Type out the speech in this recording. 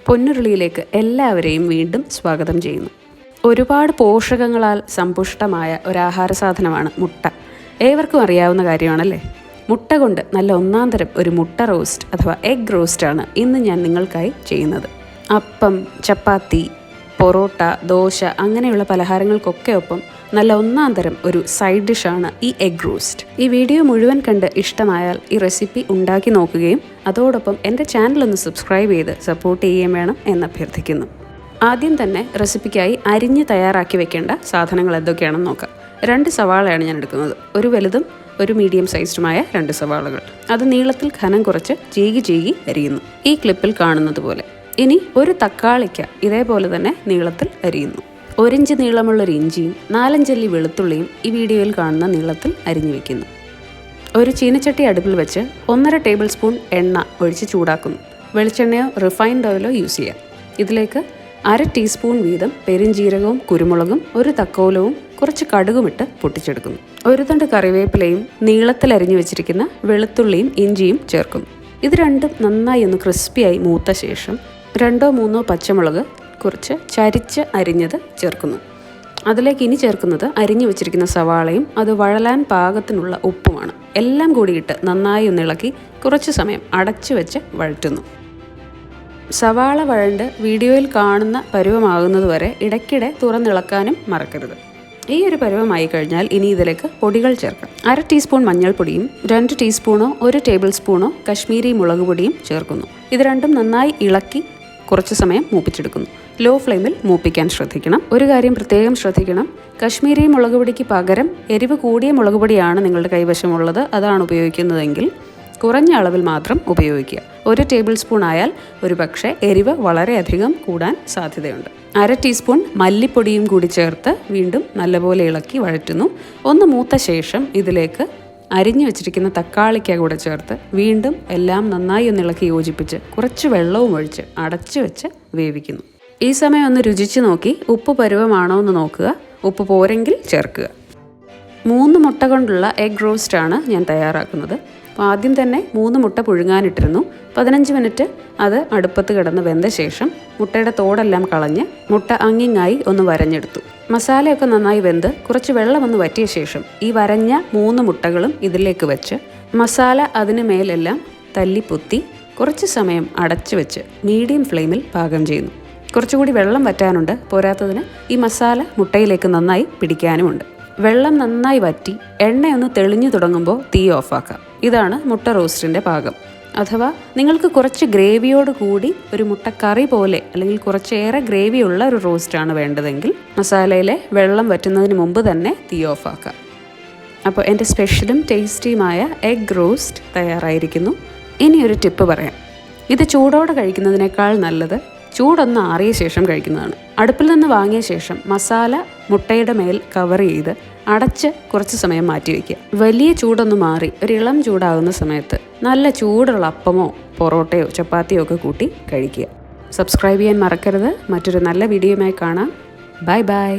പൊന്നുരുളിയിലേക്ക് എല്ലാവരെയും വീണ്ടും സ്വാഗതം ചെയ്യുന്നു. ഒരുപാട് പോഷകങ്ങളാൽ സമ്പുഷ്ടമായ ഒരാഹാര സാധനമാണ് മുട്ട. ഏവർക്കും അറിയാവുന്ന കാര്യമാണല്ലേ. മുട്ട കൊണ്ട് നല്ല ഒന്നാന്തരം ഒരു മുട്ട റോസ്റ്റ് അഥവാ എഗ് റോസ്റ്റാണ് ഇന്ന് ഞാൻ നിങ്ങൾക്കായി ചെയ്യുന്നത്. അപ്പം, ചപ്പാത്തി, പൊറോട്ട, ദോശ അങ്ങനെയുള്ള പലഹാരങ്ങൾക്കൊക്കെ ഒപ്പം നല്ല ഒന്നാന്തരം ഒരു സൈഡ് ഡിഷാണ് ഈ എഗ് റോസ്റ്റ്. ഈ വീഡിയോ മുഴുവൻ കണ്ട് ഇഷ്ടമായാൽ ഈ റെസിപ്പി ഉണ്ടാക്കി നോക്കുകയും അതോടൊപ്പം എൻ്റെ ചാനലൊന്ന് സബ്സ്ക്രൈബ് ചെയ്ത് സപ്പോർട്ട് ചെയ്യുകയും വേണം എന്ന് അഭ്യർത്ഥിക്കുന്നു. ആദ്യം തന്നെ റെസിപ്പിക്കായി അരിഞ്ഞ് തയ്യാറാക്കി വെക്കേണ്ട സാധനങ്ങൾ എന്തൊക്കെയാണെന്ന് നോക്കാം. 2 സവാളയാണ് ഞാൻ എടുക്കുന്നത്. ഒരു വലുതും ഒരു മീഡിയം സൈസ്ഡുമായ 2 സവാളകൾ. അത് നീളത്തിൽ ഘനം കുറച്ച് ചീകി അരിയുന്നു, ഈ ക്ലിപ്പിൽ കാണുന്നത് പോലെ. ഇനി ഒരു തക്കാളിക്ക ഇതേപോലെ തന്നെ നീളത്തിൽ അരിയുന്നു. 1 ഇഞ്ച് നീളമുള്ളൊരു ഇഞ്ചിയും 4-5 അല്ലി വെളുത്തുള്ളിയും ഈ വീഡിയോയിൽ കാണുന്ന നീളത്തിൽ അരിഞ്ഞു വെക്കുന്നു. ഒരു ചീനച്ചട്ടി അടുപ്പിൽ വെച്ച് 1.5 ടേബിൾ സ്പൂൺ എണ്ണ ഒഴിച്ച് ചൂടാക്കുന്നു. വെളിച്ചെണ്ണയോ റിഫൈൻഡ് ഓയിലോ യൂസ് ചെയ്യാം. ഇതിലേക്ക് 1/2 ടീസ്പൂൺ വീതം പെരുംജീരകവും കുരുമുളകും 1 തക്കോലവും കുറച്ച് കടുകുമിട്ട് പൊട്ടിച്ചെടുക്കുന്നു. 1 തണ്ട് കറിവേപ്പിലയും നീളത്തിൽ അരിഞ്ഞു വെച്ചിരിക്കുന്ന വെളുത്തുള്ളിയും ഇഞ്ചിയും ചേർക്കുന്നു. ഇത് രണ്ടും നന്നായി ഒന്ന് ക്രിസ്പിയായി മൂത്ത ശേഷം 2-3 പച്ചമുളക് കുറച്ച് ചരിച്ച് അരിഞ്ഞത് ചേർക്കുന്നു. അതിലേക്ക് ഇനി ചേർക്കുന്നത് അരിഞ്ഞു വെച്ചിരിക്കുന്ന സവാളയും അത് വഴലാൻ പാകത്തിനുള്ള ഉപ്പുമാണ്. എല്ലാം കൂടിയിട്ട് നന്നായി ഒന്ന് ഇളക്കി കുറച്ച് സമയം അടച്ചു വെച്ച് വഴറ്റുന്നു. സവാള വഴണ്ട് വീഡിയോയിൽ കാണുന്ന പരുവമാകുന്നതുവരെ ഇടയ്ക്കിടെ തുറന്നിളക്കാനും മറക്കരുത്. ഈ ഒരു പരുവമായി കഴിഞ്ഞാൽ ഇനി ഇതിലേക്ക് പൊടികൾ ചേർക്കാം. 1/2 ടീസ്പൂൺ മഞ്ഞൾപ്പൊടിയും 2 ടീസ്പൂണോ 1 ടേബിൾ സ്പൂണോ കശ്മീരി മുളക് പൊടിയും ചേർക്കുന്നു. ഇത് രണ്ടും നന്നായി ഇളക്കി കുറച്ച് സമയം മൂപ്പിച്ചെടുക്കുന്നു. ലോ ഫ്ലെയിമിൽ മൂപ്പിക്കാൻ ശ്രദ്ധിക്കണം. ഒരു കാര്യം പ്രത്യേകം ശ്രദ്ധിക്കണം, കശ്മീരി മുളക് പൊടിക്ക് പകരം എരിവ് കൂടിയ മുളക് പൊടിയാണ് നിങ്ങളുടെ കൈവശമുള്ളത്, അതാണ് ഉപയോഗിക്കുന്നതെങ്കിൽ കുറഞ്ഞ അളവിൽ മാത്രം ഉപയോഗിക്കുക. 1 ടേബിൾ സ്പൂൺ ആയാൽ ഒരു പക്ഷേ എരിവ് വളരെയധികം കൂടാൻ സാധ്യതയുണ്ട്. 1/2 ടീസ്പൂൺ മല്ലിപ്പൊടിയും കൂടി ചേർത്ത് വീണ്ടും നല്ലപോലെ ഇളക്കി വഴറ്റുന്നു. ഒന്ന് മൂത്ത ശേഷം ഇതിലേക്ക് അരിഞ്ഞു വെച്ചിരിക്കുന്ന തക്കാളിക്ക കൂടെ ചേർത്ത് വീണ്ടും എല്ലാം നന്നായി ഒന്ന് ഇളക്കി യോജിപ്പിച്ച് കുറച്ച് വെള്ളവും ഒഴിച്ച് അടച്ചു വെച്ച് വേവിക്കുന്നു. ഈ സമയം ഒന്ന് രുചിച്ച് നോക്കി ഉപ്പ് പരുവമാണോ എന്ന് നോക്കുക. ഉപ്പ് പോരെങ്കിൽ ചേർക്കുക. 3 മുട്ട കൊണ്ടുള്ള എഗ് റോസ്റ്റാണ് ഞാൻ തയ്യാറാക്കുന്നത്. അപ്പോൾ ആദ്യം തന്നെ 3 മുട്ട പുഴുങ്ങാനിട്ടിരുന്നു. 15 മിനിറ്റ് അത് അടുപ്പത്ത് കിടന്ന് വെന്ത ശേഷം മുട്ടയുടെ തോടെല്ലാം കളഞ്ഞ് മുട്ട അങ്ങിങ്ങായി ഒന്ന് വരഞ്ഞെടുത്തു. മസാലയൊക്കെ നന്നായി വെന്ത് കുറച്ച് വെള്ളമൊന്ന് വറ്റിയ ശേഷം ഈ വരഞ്ഞ 3 മുട്ടകളും ഇതിലേക്ക് വെച്ച് മസാല അതിന് മേലെല്ലാം തല്ലിപ്പൊത്തി കുറച്ച് സമയം അടച്ചു വെച്ച് മീഡിയം ഫ്ലെയിമിൽ പാകം ചെയ്യുന്നു. കുറച്ചുകൂടി വെള്ളം വറ്റാനുണ്ട്. പോരാത്തതിന് ഈ മസാല മുട്ടയിലേക്ക് നന്നായി പിടിക്കാനുമുണ്ട്. വെള്ളം നന്നായി വറ്റി എണ്ണയൊന്ന് തെളിഞ്ഞു തുടങ്ങുമ്പോൾ തീ ഓഫാക്കാം. ഇതാണ് മുട്ട റോസ്റ്റിൻ്റെ പാകം. അഥവാ നിങ്ങൾക്ക് കുറച്ച് ഗ്രേവിയോട് കൂടി ഒരു മുട്ടക്കറി പോലെ അല്ലെങ്കിൽ കുറച്ചേറെ ഗ്രേവിയുള്ള ഒരു റോസ്റ്റാണ് വേണ്ടതെങ്കിൽ മസാലയിലെ വെള്ളം വറ്റുന്നതിന് മുമ്പ് തന്നെ തീ ഓഫാക്കാം. അപ്പോൾ എൻ്റെ സ്പെഷ്യലും ടേസ്റ്റിയുമായ എഗ് റോസ്റ്റ് തയ്യാറായിരിക്കുന്നു. ഇനി ഒരു ടിപ്പ് പറയാം. ഇത് ചൂടോടെ കഴിക്കുന്നതിനേക്കാൾ നല്ലത് ചൂടൊന്ന് ആറിയ ശേഷം കഴിക്കുന്നതാണ്. അടുപ്പിൽ നിന്ന് വാങ്ങിയ ശേഷം മസാല മുട്ടയുടെ മേൽ കവർ ചെയ്ത് അടച്ച് കുറച്ച് സമയം മാറ്റി വയ്ക്കുക. വലിയ ചൂടൊന്ന് മാറി ഒരു ഇളം ചൂടാകുന്ന സമയത്ത് നല്ല ചൂടുള്ള അപ്പമോ പൊറോട്ടയോ ചപ്പാത്തിയോ ഒക്കെ കൂട്ടി കഴിക്കുക. സബ്സ്ക്രൈബ് ചെയ്യാൻ മറക്കരുത്. മറ്റൊരു നല്ല വീഡിയോയുമായി കാണാം. ബൈ.